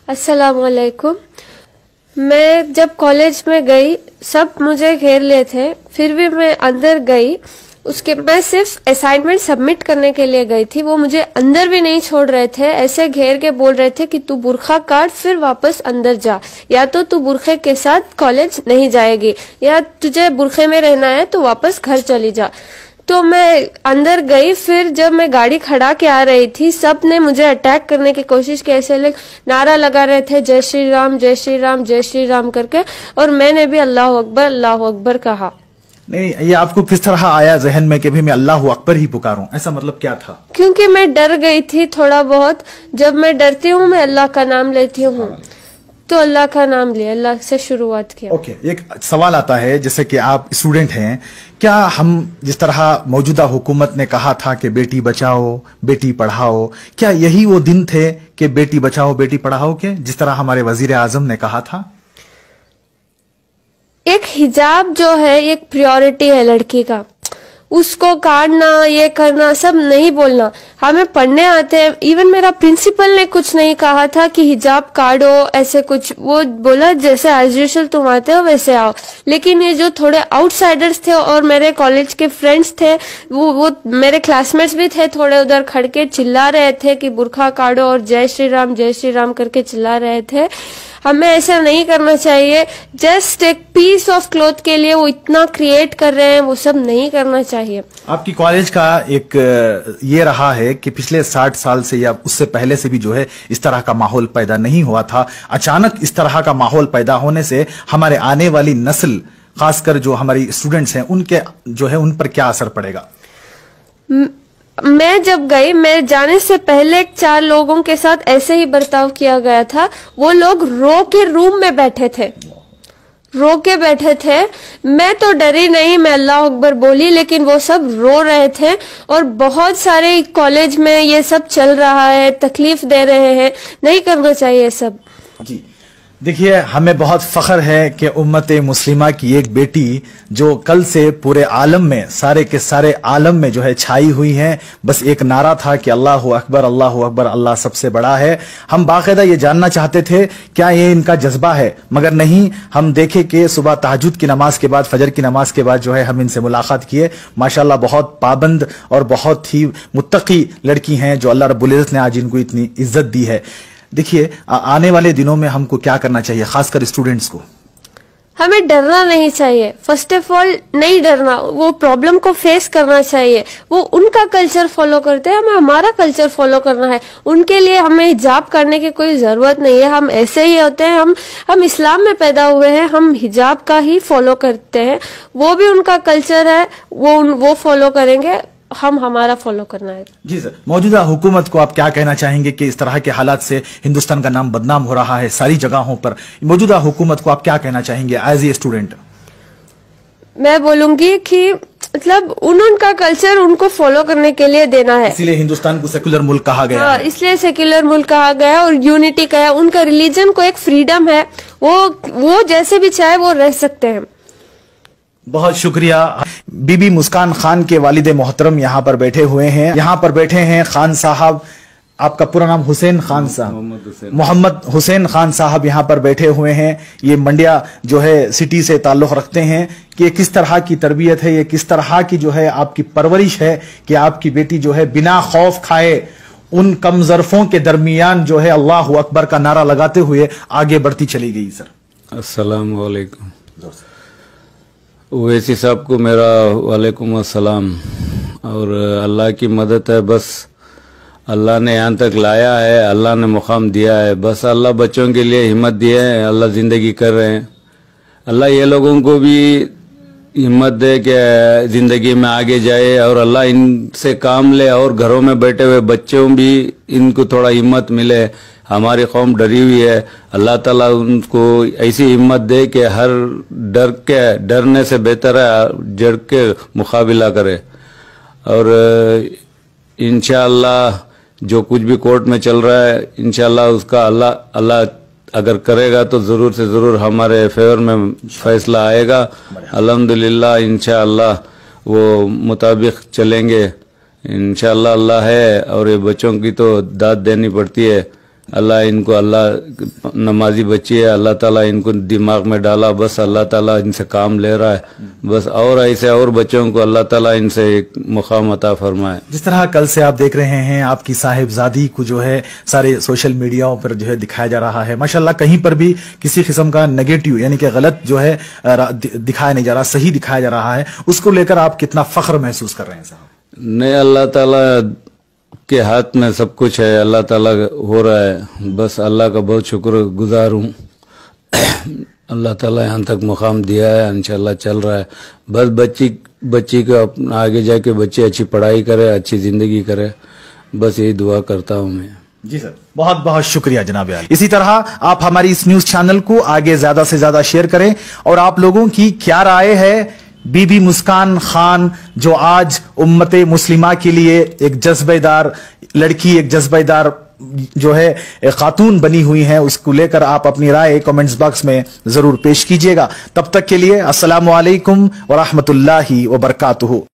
अस्सलाम वालेकुम। मैं जब कॉलेज में गई सब मुझे घेर लिए थे, फिर भी मैं अंदर गई। मैं सिर्फ असाइनमेंट सबमिट करने के लिए गई थी, वो मुझे अंदर भी नहीं छोड़ रहे थे। ऐसे घेर के बोल रहे थे कि तू बुर्खा काट फिर वापस अंदर जा, या तो तू बुर्खे के साथ कॉलेज नहीं जाएगी, या तुझे बुर्खे में रहना है तो वापस घर चली जा। तो मैं अंदर गई। फिर जब मैं गाड़ी खड़ा के आ रही थी, सब ने मुझे अटैक करने की कोशिश की। ऐसे लोग नारा लगा रहे थे, जय श्री राम जय श्री राम जय श्री राम करके, और मैंने भी अल्लाह अकबर कहा। नहीं, ये आपको किस तरह आया जहन में कि भी मैं अल्लाह अकबर ही पुकारूं? ऐसा मतलब क्या था? क्योंकि मैं डर गई थी थोड़ा बहुत। जब मैं डरती हूँ मैं अल्लाह का नाम लेती हूँ, तो अल्लाह का नाम लिया, अल्लाह से शुरुआत किया। ओके, एक सवाल आता है, जैसे कि आप स्टूडेंट हैं, क्या हम जिस तरह मौजूदा हुकूमत ने कहा था कि बेटी बचाओ बेटी पढ़ाओ, क्या यही वो दिन थे कि बेटी बचाओ बेटी पढ़ाओ के, जिस तरह हमारे वजीर आजम ने कहा था? एक हिजाब जो है एक प्रायोरिटी है लड़की का, उसको काटना ये करना सब नहीं बोलना। हमें पढ़ने आते हैं। इवन मेरा प्रिंसिपल ने कुछ नहीं कहा था कि हिजाब काटो ऐसे कुछ, वो बोला जैसे एज यूजुअल तुम आते हो वैसे आओ। लेकिन ये जो थोड़े आउटसाइडर्स थे और मेरे कॉलेज के फ्रेंड्स थे, वो मेरे क्लासमेट्स भी थे, थोड़े उधर खड़ के चिल्ला रहे थे कि बुर्खा काटो और जय श्री राम करके चिल्ला रहे थे। हमें ऐसा नहीं करना चाहिए। जस्ट एक पीस ऑफ क्लॉथ के लिए वो इतना क्रिएट कर रहे हैं, वो सब नहीं करना चाहिए। आपकी कॉलेज का एक ये रहा है कि पिछले 60 साल से या उससे पहले से भी जो है इस तरह का माहौल पैदा नहीं हुआ था। अचानक इस तरह का माहौल पैदा होने से हमारे आने वाली नस्ल, खासकर जो हमारी स्टूडेंट्स हैं, उनके जो है उन पर क्या असर पड़ेगा? मैं जब गई, मैं जाने से पहले 4 लोगों के साथ ऐसे ही बर्ताव किया गया था। वो लोग रो के रूम में बैठे थे, रो के बैठे थे। मैं तो डरी नहीं, मैं अल्लाह अकबर बोली, लेकिन वो सब रो रहे थे। और बहुत सारे कॉलेज में ये सब चल रहा है, तकलीफ दे रहे हैं, नहीं करना चाहिए सब। जी देखिए, हमें बहुत फख्र है कि उम्मत मुस्लिमा की एक बेटी जो कल से पूरे आलम में, सारे के सारे आलम में जो है छाई हुई है। बस एक नारा था कि अल्लाह अकबर अल्लाह सबसे बड़ा है। हम बाकायदा ये जानना चाहते थे क्या ये इनका जज्बा है, मगर नहीं। हम देखे कि सुबह तहज्जुद की नमाज के बाद, फजर की नमाज के बाद जो है हम इनसे मुलाकात किए। माशाल्लाह बहुत पाबंद और बहुत ही मुत्तकी लड़की हैं, जो अल्लाह रब्बुल इज्जत ने आज इनको इतनी इज्जत दी है। देखिए, आने वाले दिनों में हमको क्या करना चाहिए, खासकर स्टूडेंट्स को? हमें डरना नहीं चाहिए। फर्स्ट ऑफ ऑल नहीं डरना, वो प्रॉब्लम को फेस करना चाहिए। वो उनका कल्चर फॉलो करते हैं, हमें हमारा कल्चर फॉलो करना है। उनके लिए हमें हिजाब करने की कोई जरूरत नहीं है। हम ऐसे ही होते हैं, हम इस्लाम में पैदा हुए हैं, हम हिजाब का ही फॉलो करते हैं। वो भी उनका कल्चर है, वो फॉलो करेंगे, हम हमारा फॉलो करना है। जी सर, मौजूदा हुकूमत को आप क्या कहना चाहेंगे कि इस तरह के हालात से हिंदुस्तान का नाम बदनाम हो रहा है सारी जगहों पर? मौजूदा हुकूमत को आप क्या कहना चाहेंगे एज ए स्टूडेंट? मैं बोलूंगी कि मतलब उनका कल्चर उनको फॉलो करने के लिए देना है, इसलिए हिंदुस्तान को सेकुलर मुल्क कहा गया है। इसलिए सेकुलर मुल्क कहा गया और यूनिटी का है। उनका रिलीजन को एक फ्रीडम है, वो जैसे भी चाहे वो रह सकते हैं। बहुत शुक्रिया। बीबी मुस्कान खान के वालिद मोहतरम यहाँ पर बैठे हुए हैं। यहाँ पर बैठे हैं खान साहब, आपका पूरा नाम हुसैन खान साहब, मोहम्मद हुसैन खान साहब यहाँ पर बैठे हुए हैं। ये मंडिया जो है सिटी से ताल्लुक रखते हैं कि ये किस तरह की तरबियत है, ये किस तरह की जो है आपकी परवरिश है कि आपकी बेटी जो है बिना खौफ खाए उन कमजरफों के दरमियान जो है अल्लाह अकबर का नारा लगाते हुए आगे बढ़ती चली गई। सर अस्सलाम वालेकुम। ओवैसी साहब को मेरा वालेकुम अस्सलाम। और अल्लाह की मदद है, बस अल्लाह ने यहाँ तक लाया है, अल्लाह ने मुकाम दिया है। बस अल्लाह बच्चों के लिए हिम्मत दिए है, अल्लाह ज़िंदगी कर रहे हैं। अल्लाह ये लोगों को भी हिम्मत दे कि ज़िंदगी में आगे जाए और अल्लाह इनसे काम ले, और घरों में बैठे हुए बच्चों भी इनको थोड़ा हिम्मत मिले। हमारी कौम डरी हुई है, अल्लाह ताला उनको ऐसी हिम्मत दे कि हर डरने से बेहतर है जड़ के मुकाबला करे। और इंशाअल्लाह जो कुछ भी कोर्ट में चल रहा है, इंशाअल्लाह उसका अल्लाह अगर करेगा तो ज़रूर से ज़रूर हमारे फेवर में फैसला आएगा। अल्हम्दुलिल्लाह इंशाअल्लाह वो मुताबिक चलेंगे। इंशाअल्लाह अल्लाह है और ये बच्चों की तो दाद देनी पड़ती है। अल्लाह इनको, अल्लाह नमाजी बच्ची है, अल्लाह ताला इनको दिमाग में डाला, बस अल्लाह ताला इनसे काम ले रहा है, बस और ऐसे और बच्चों को अल्लाह ताला इनसे एक मुकाम अता फरमाए। जिस तरह कल से आप देख रहे हैं आपकी साहिबजादी को जो है सारे सोशल मीडियाओं पर जो है दिखाया जा रहा है, माशाल्लाह कहीं पर भी किसी किस्म का नेगेटिव यानी कि गलत जो है दिखाया नहीं जा रहा, सही दिखाया जा रहा है, उसको लेकर आप कितना फख्र महसूस कर रहे हैं साहब? नहीं, अल्लाह ताला के हाथ में सब कुछ है, अल्लाह ताला हो रहा है, बस अल्लाह का बहुत शुक्र गुजार हूँ। अल्लाह ताला यहाँ तक मुकाम दिया है, इंशाल्लाह चल रहा है। बस बच्ची को आगे जाके बच्ची अच्छी पढ़ाई करे, अच्छी जिंदगी करे, बस यही दुआ करता हूँ मैं। जी सर, बहुत बहुत शुक्रिया जनाब आली। इसी तरह आप हमारी इस न्यूज चैनल को आगे ज्यादा से ज्यादा शेयर करें। और आप लोगों की क्या राय है बीबी मुस्कान खान जो आज उम्मते मुस्लिमा के लिए एक जज्बेदार लड़की, एक जज्बेदार जो है खातून बनी हुई है, उसको लेकर आप अपनी राय कमेंट्स बॉक्स में जरूर पेश कीजिएगा। तब तक के लिए अस्सलामु अलैकुम व रहमतुल्लाहि व बरकातुहू।